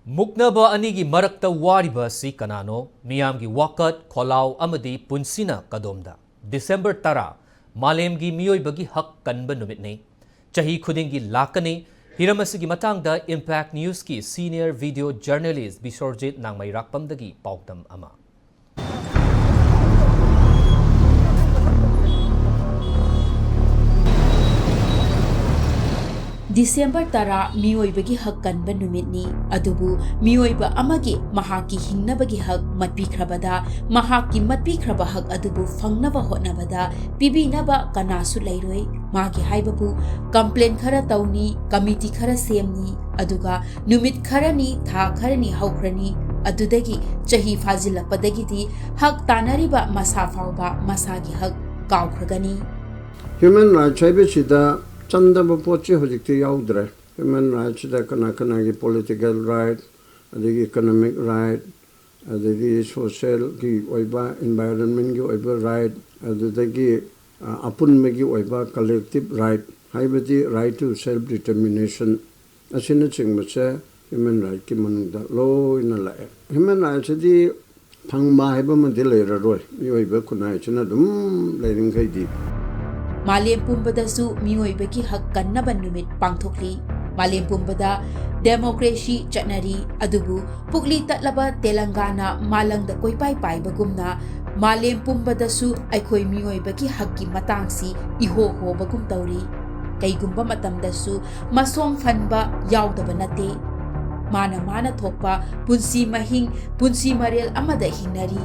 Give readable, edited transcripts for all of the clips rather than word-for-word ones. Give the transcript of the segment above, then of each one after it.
Muknaba anigi marakta wariba si kanano, Miyamgi wakat, Kolau amadi punsina kadomda. December 10, Malemgi Meeoibagi hak Kanba Numit ne. Chahi khudingi lakane, hiramasigi matangda Impact News ki senior video journalist Bishorjit Nameirakpam dagi pautam ama. December 10 Meeoibagi hak Kanba Numitni adubu Meeoiba amagi mahaki hingnabagi hak matpikhrabada mahaki matpikhraba hak adubu fangnaba hotnabada pibinaba kanasu leiroi magi haibabu complaint khara tawni committee khara semni aduga numit kharani tha kharani haukrani adudagi chahi fazilakpadagidi hak tanariba masa fawba masagi hak kawkhragani. Human rights haibisida Chandaba pochi hojikti yaudre. Human rights da kana ki political right, adigi economic right, adigi social ki oiba environment ki oiba right, adigi apun me ki oiba collective right. Haibati right to self determination. Asina chingmase human right ki manungda lo ina lae. Human rights di phangma haiba man dilera roi. Mi oiba kunai china dum leiring kai di. Malem pumbadasu Meeoibagi hak Kannaba Numit pangthokli. Malem pumbada democracy chatnari adubu pukli tatlaba Telangana malangda koipai pai bagumna Malem pumbadasu aikoi Meeoibagi hakki matangsi iho ho bagum tauri. Kaigumba matamdasu masong fanba yaudaba nate. Mana thokpa punsi mahing punsi marel amada hinari.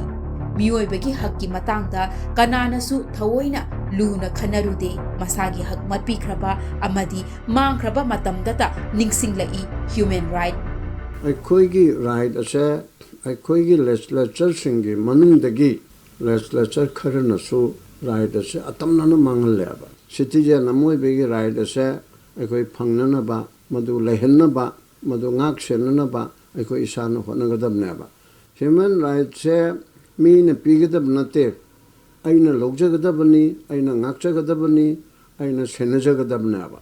Meeoibagi hakki matangda kananasu thawoina luna khanarude masagi hak matpikhraba amadi mangkhraba matamdata ningsinglai human right. Aikoigi right ase aikoigi legislature singi manungdagi legislature kharanasu right ase atamnana mangaleba. Citizen amoibagi right ase aikoi phangnanaba madu lehennaba madu ngak senanaba aikoi isana honagadabneba. Human rights se Meena pigadab nate aina logjagadabani aina ngakjagadabani aina senajagadabnaba.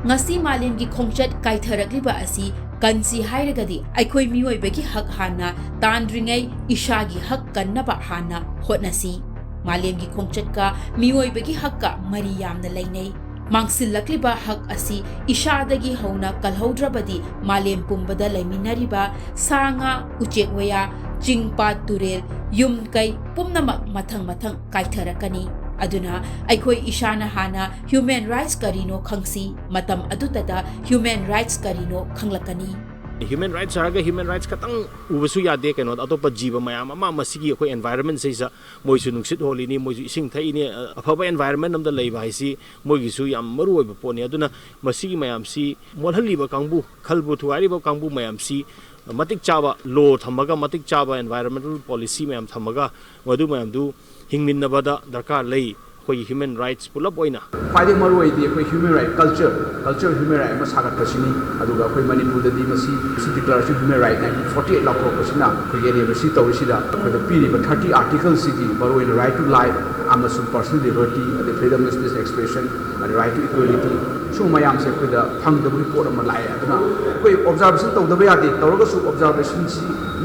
Ngasi Malemgi khongchat kaitharagliba asi kansi hairagadi aikoi Meeoibagi hak hana tandringai ishagi hak kannaba hana hotnasi. Malemgi khongchatka Meeoibagi hakka mari yamna lainai. Mangsilakliba hak asi ishadagi hauna kalhaudrabadi Malem pumbada laiminariba sanga uchekwaya Jingpa Turel Yum Kai Pumnamak Mathang Kaitharakani Aduna Aikoi Ishana Hana Human Rights Karino Khangsi Matam Adutada Human Rights Karino Khanglakani. Human rights haraga human rights katang ubasu yade kano atopa jiba mayam ama masigi akoi environment seisa moisu nungsit holini moisu ising thai ni afaba environment namda leiba haisi moigisu yam maru oiba poni aduna masigi mayam si molhaliba kangbu khalbu thuariba kangbu mayam si matik chaba law thamaga matik chaba environmental policy mayam thamaga madu mayam du hingminnabada darkar lei koi human rights pulap oina Friday Marway the human right culture human right Masagat Pasini, Aduga, Manipur, the Dimasi, Declaration of Human Rights 1948 Lako Pasina, Brigadier Masita Rishida, for the period of 30 articles city, Marway the right to life, Amazon personal liberty, the freedom of speech expression, and the right to equality. So my am said with the Pang the report of Malaya. We observation of the way I did, Torosu observation,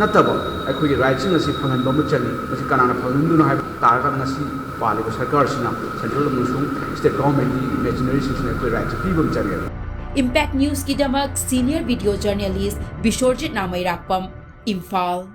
Nataba, I could write in a sip and Domachani, but you cannot have Targanasi. Pali Sarkar Central Muslim State Government imaginary system rights people channel. Impact News ki damak senior video journalist Bishorjit Nameirakpam Imphal.